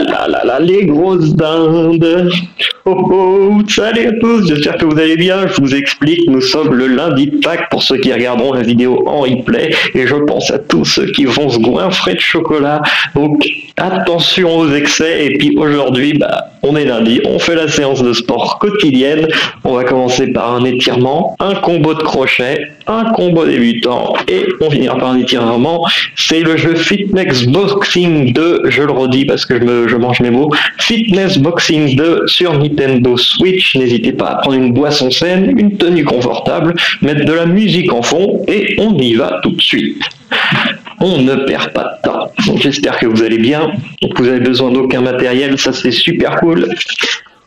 là là là, les grosses dindes. Oh oh, salut à tous, j'espère que vous allez bien. Je vous explique, nous sommes le lundi de Pâques pour ceux qui regarderont la vidéo en replay. Et je pense à tous ceux qui vont se goinfrer de chocolat. Donc attention aux excès. Et puis aujourd'hui, on est lundi, on fait la séance de sport quotidienne. On va commencer par un étirement, un combo de crochet, un combo débutant et on finira par un étirement. C'est le jeu Fitness Boxing 2, je le redis parce que je mange mes mots. Fitness Boxing 2 sur Nintendo Switch. N'hésitez pas à prendre une boisson saine, une tenue confortable, mettre de la musique en fond et on y va tout de suite. On ne perd pas de temps. J'espère que vous allez bien. Vous avez besoin d'aucun matériel, ça c'est super cool.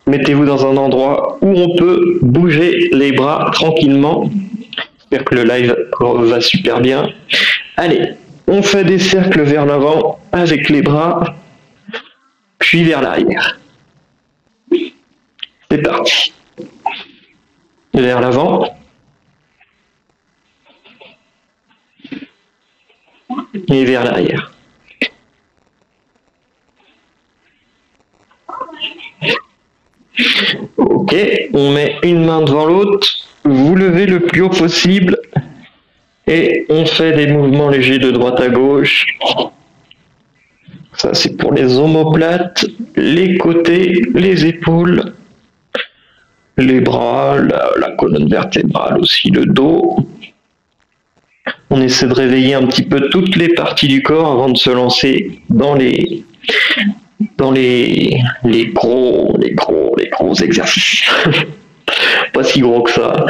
Mettez-vous dans un endroit où on peut bouger les bras tranquillement. J'espère que le live va super bien. Allez, on fait des cercles vers l'avant avec les bras, puis vers l'arrière. C'est parti. Vers l'avant. Et vers l'arrière. Ok, on met une main devant l'autre, vous levez le plus haut possible et on fait des mouvements légers de droite à gauche. Ça c'est pour les omoplates, les côtés, les épaules, les bras, la colonne vertébrale aussi, le dos. On essaie de réveiller un petit peu toutes les parties du corps avant de se lancer dans les gros exercices. Pas si gros que ça.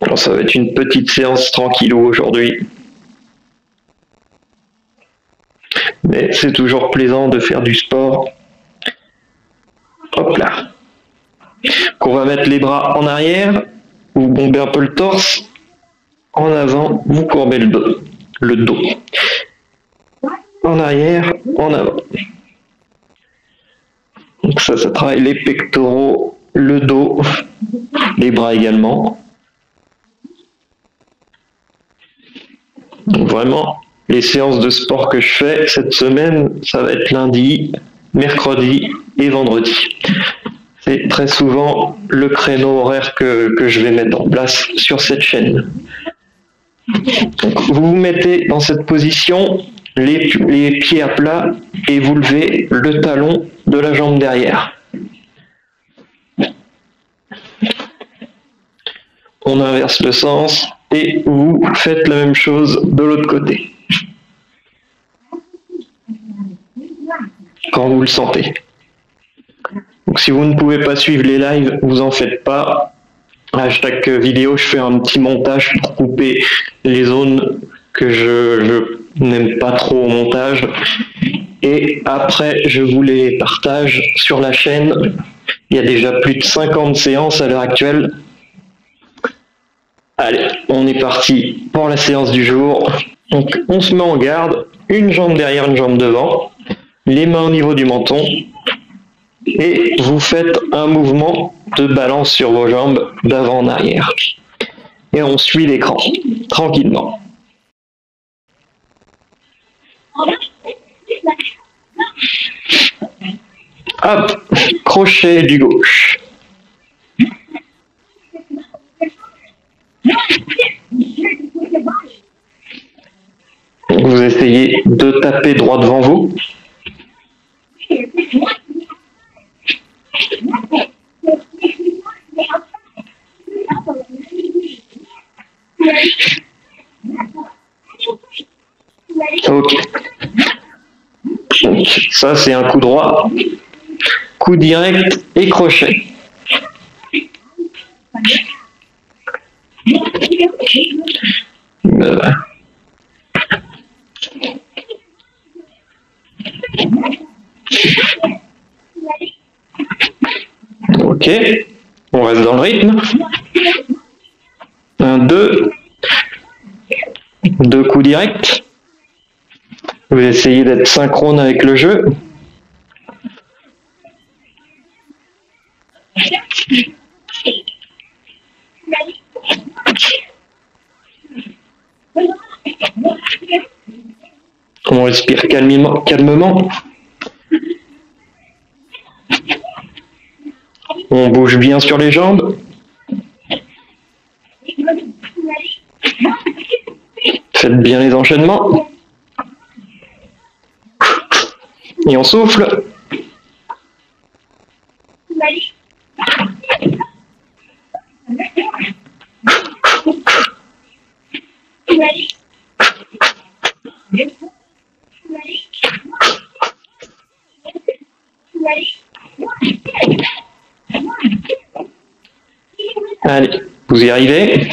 Alors ça va être une petite séance tranquillou aujourd'hui. Mais c'est toujours plaisant de faire du sport. Hop là. On va mettre les bras en arrière, vous bombez un peu le torse. En avant, vous courbez le dos. En arrière, en avant. Donc ça travaille les pectoraux, le dos, les bras également. Donc vraiment, les séances de sport que je fais cette semaine, ça va être lundi, mercredi et vendredi. C'est très souvent le créneau horaire que je vais mettre en place sur cette chaîne. Donc, vous vous mettez dans cette position, les pieds à plat et vous levez le talon de la jambe derrière. On inverse le sens et vous faites la même chose de l'autre côté. Quand vous le sentez. Donc, si vous ne pouvez pas suivre les lives, vous en faites pas. À chaque vidéo, je fais un petit montage pour couper les zones que je n'aime pas trop au montage. Et après, je vous les partage sur la chaîne. Il y a déjà plus de 50 séances à l'heure actuelle. Allez, on est parti pour la séance du jour. Donc, on se met en garde, une jambe derrière, une jambe devant, les mains au niveau du menton. Et vous faites un mouvement de balance sur vos jambes d'avant en arrière. Et on suit l'écran, tranquillement. Hop, crochet du gauche. Vous essayez de taper droit devant vous. Ok. Donc, ça c'est un coup droit, coup direct et crochet. Ok, on reste dans le rythme. 1, 2. 2 coups directs. Vous essayez d'être synchrone avec le jeu. On respire calmement, calmement. On bouge bien sur les jambes. Faites bien les enchaînements. Et on souffle. Allez, vous y arrivez.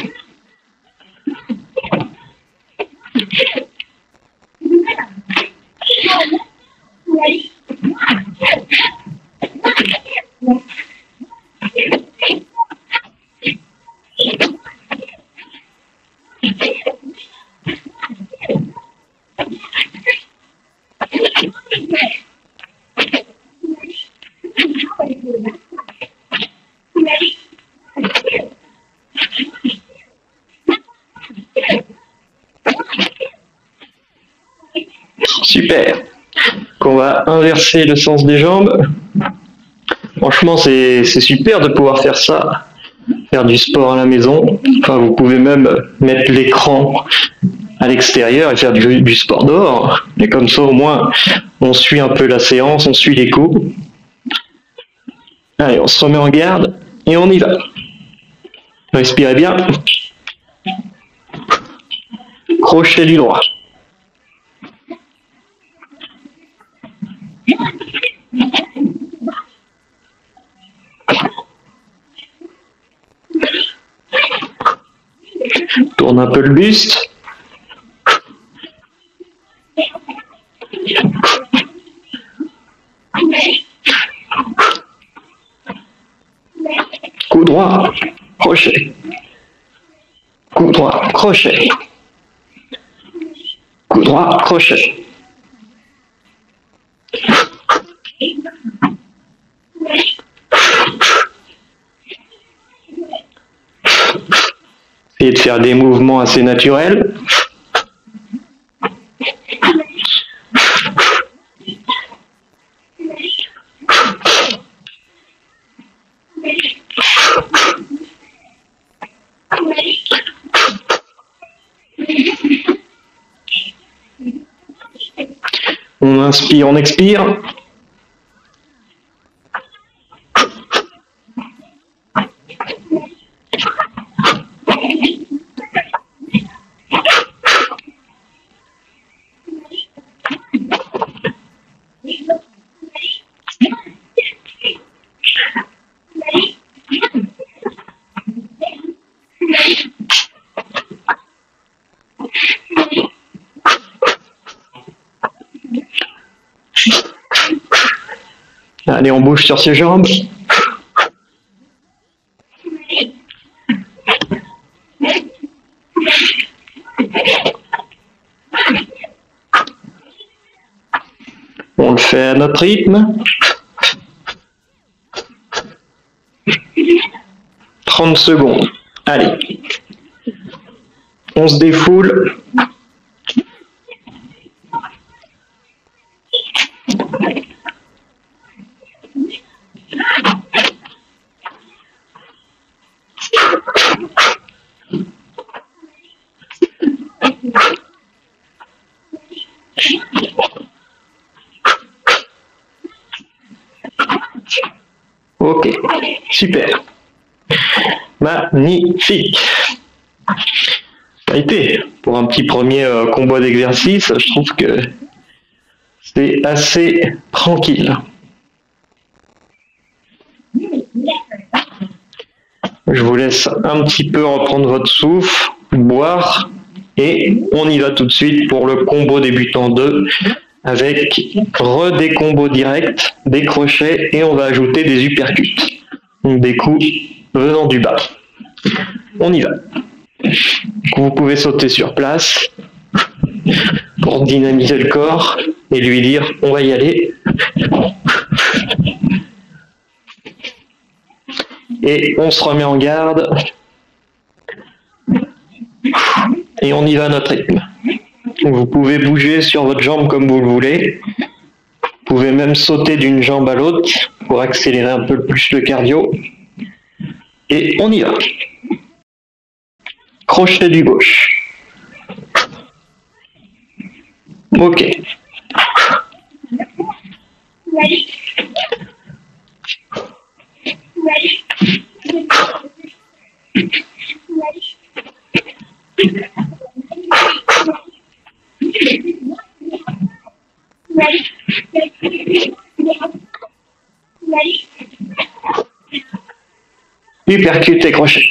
Super. On va inverser le sens des jambes. Franchement, c'est super de pouvoir faire ça, faire du sport à la maison. Enfin, vous pouvez même mettre l'écran à l'extérieur et faire du sport dehors. Et comme ça, au moins, on suit un peu la séance, on suit les coups. Allez, on se remet en garde et on y va. Respirez bien. Crochet du droit. Tourne un peu le buste. Coup droit, crochet. Coup droit, crochet. Coup droit, crochet. Essayez de faire des mouvements assez naturels. On inspire, on expire. Allez, on bouge sur ses jambes. On le fait à notre rythme. 30 secondes. Allez. On se défoule. Ok, super. Magnifique. Ça a été. Pour un petit premier combo d'exercice, je trouve que c'est assez tranquille. Je vous laisse un petit peu reprendre votre souffle, boire, et on y va tout de suite pour le combo débutant 2 avec des combos directs, des crochets, et on va ajouter des uppercuts, donc des coups venant du bas. On y va. Vous pouvez sauter sur place pour dynamiser le corps et lui dire on va y aller. Et on se remet en garde. Et on y va à notre rythme. Vous pouvez bouger sur votre jambe comme vous le voulez. Vous pouvez même sauter d'une jambe à l'autre pour accélérer un peu plus le cardio. Et on y va. Crochet du gauche. Ok. Hypercute et crochet.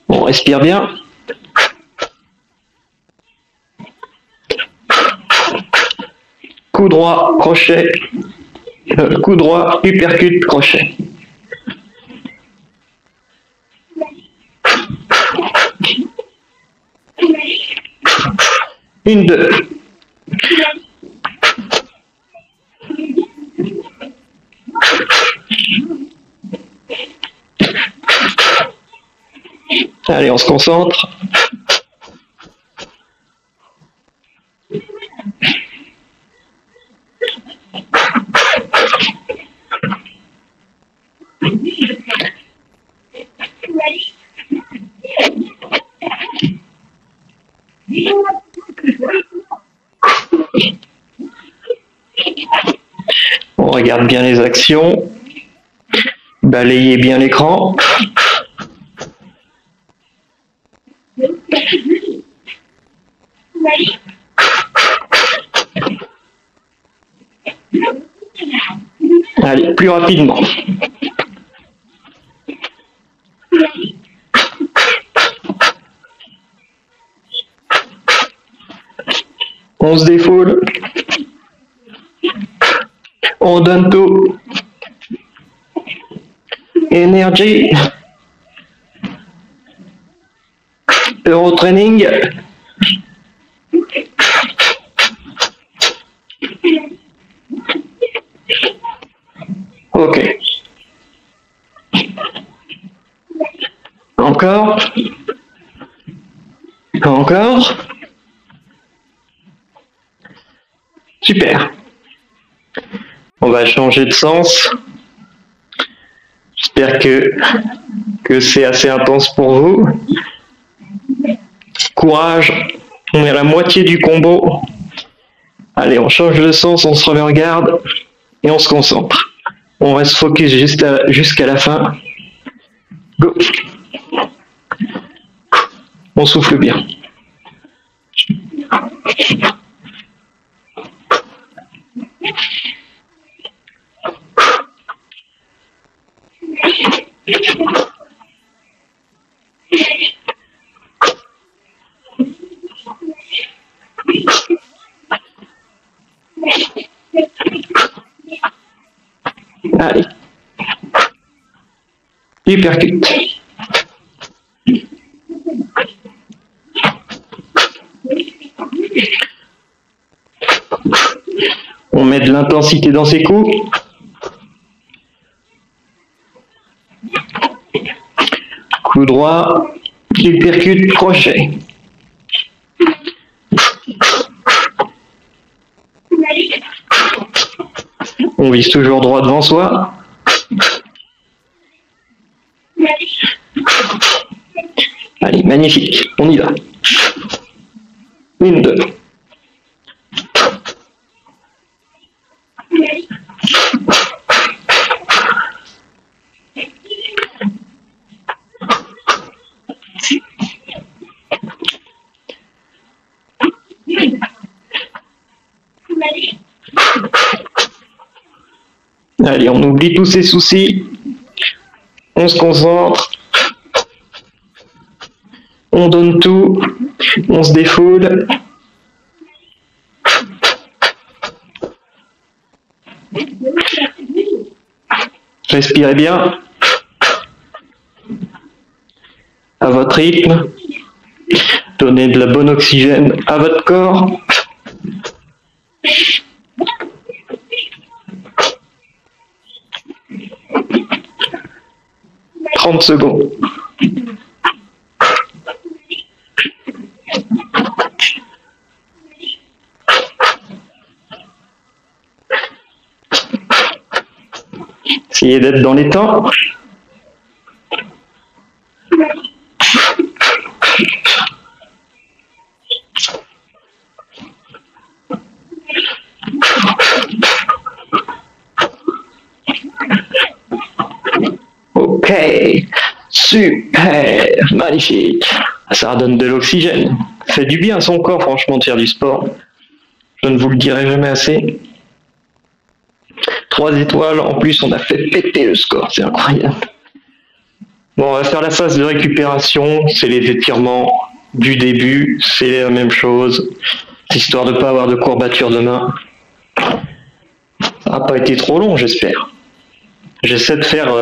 On respire bien. Coup droit, crochet. Coup droit, hypercute, crochet. Une, deux. Allez, on se concentre. On regarde bien les actions. Balayez bien l'écran. Allez, plus rapidement. On se défoule. On donne tout. Énergie. Eurotraining. Ok. Encore. Encore. Super. On va changer de sens. J'espère que c'est assez intense pour vous. Courage. On est à la moitié du combo. Allez, on change de sens, on se remet en garde et on se concentre. On reste focus jusqu'à la fin. Go. On souffle bien. Allez. Hypercute. On met de l'intensité dans ses coups. Coup droit, hypercute, crochet. On vise toujours droit devant soi. Allez, magnifique. On y va. Une, deux. Allez, on oublie tous ces soucis. On se concentre. On donne tout. On se défoule. Respirez bien. À votre rythme. Donnez de la bonne oxygène à votre corps. 30 secondes. Essayez d'être dans les temps. Ok, super, magnifique. Ça redonne de l'oxygène. Ça fait du bien à son corps, franchement, de faire du sport. Je ne vous le dirai jamais assez. 3 étoiles, en plus on a fait péter le score, c'est incroyable. Bon, on va faire la phase de récupération, c'est les étirements du début, c'est la même chose, histoire de ne pas avoir de courbature demain. Ça n'a pas été trop long, j'espère. J'essaie de faire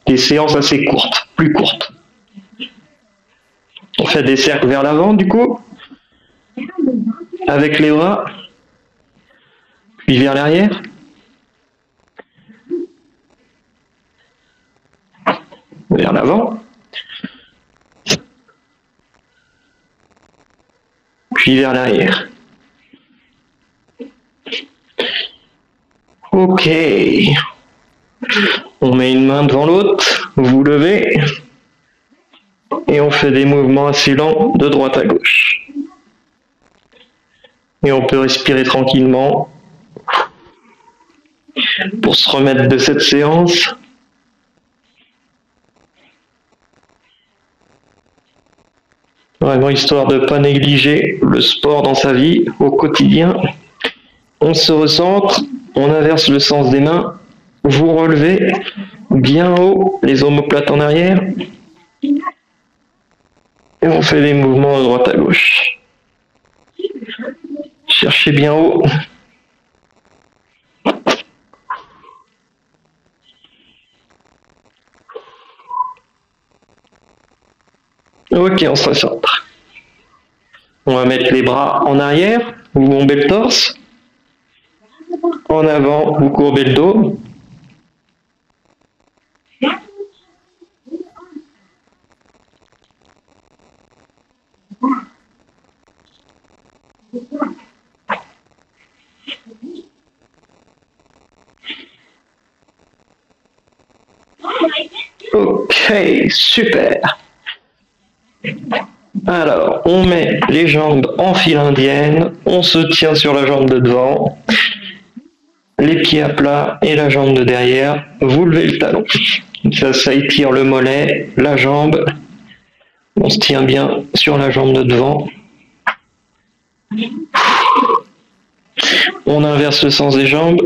des séances assez courtes, plus courtes. On fait des cercles vers l'avant, du coup, avec les bras, puis vers l'arrière. Vers l'avant, puis vers l'arrière. Ok, on met une main devant l'autre, vous levez, et on fait des mouvements assez lents de droite à gauche. Et on peut respirer tranquillement pour se remettre de cette séance. Vraiment histoire de ne pas négliger le sport dans sa vie au quotidien. On se recentre, on inverse le sens des mains, vous relevez bien haut, les omoplates en arrière, et on fait des mouvements de droite à gauche. Cherchez bien haut. Ok, on se recentre. On va mettre les bras en arrière, vous bombez le torse. En avant, vous courbez le dos. Ok, super. Alors, on met les jambes en file indienne, on se tient sur la jambe de devant, les pieds à plat et la jambe de derrière, vous levez le talon. Ça étire le mollet, la jambe, on se tient bien sur la jambe de devant. On inverse le sens des jambes.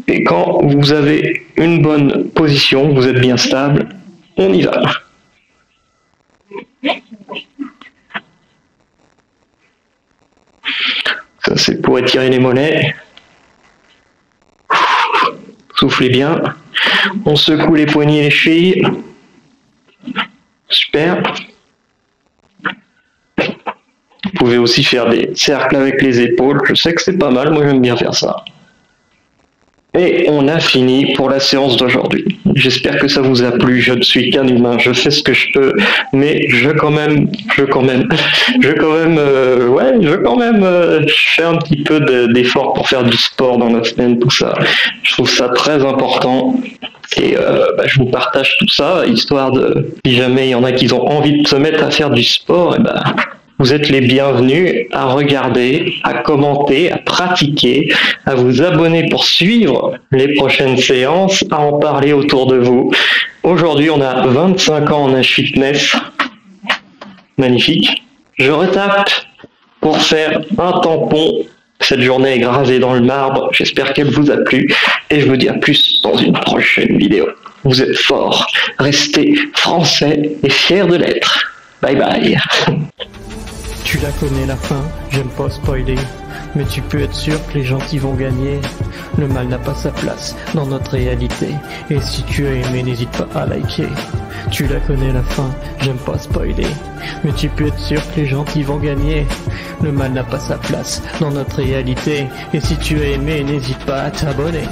Et quand vous avez une bonne position, vous êtes bien stable, on y va. Ça, c'est pour étirer les mollets. Soufflez bien. On secoue les poignets et les chevilles. Super. Vous pouvez aussi faire des cercles avec les épaules. Je sais que c'est pas mal, moi j'aime bien faire ça. Et on a fini pour la séance d'aujourd'hui. J'espère que ça vous a plu. Je ne suis qu'un humain, je fais ce que je peux, mais je fais un petit peu d'effort pour faire du sport dans la semaine, tout ça. Je trouve ça très important. Et je vous partage tout ça, histoire de, si jamais il y en a qui ont envie de se mettre à faire du sport, et vous êtes les bienvenus à regarder, à commenter, à pratiquer, à vous abonner pour suivre les prochaines séances, à en parler autour de vous. Aujourd'hui, on a 25 ans en âge fitness. Magnifique. Je retape pour faire un tampon. Cette journée est gravée dans le marbre. J'espère qu'elle vous a plu. Et je vous dis à plus dans une prochaine vidéo. Vous êtes forts. Restez français et fiers de l'être. Bye bye. Tu la connais la fin, j'aime pas spoiler, mais tu peux être sûr que les gentils vont gagner. Le mal n'a pas sa place dans notre réalité, et si tu as aimé, n'hésite pas à liker. Tu la connais la fin, j'aime pas spoiler, mais tu peux être sûr que les gentils vont gagner. Le mal n'a pas sa place dans notre réalité, et si tu as aimé, n'hésite pas à t'abonner.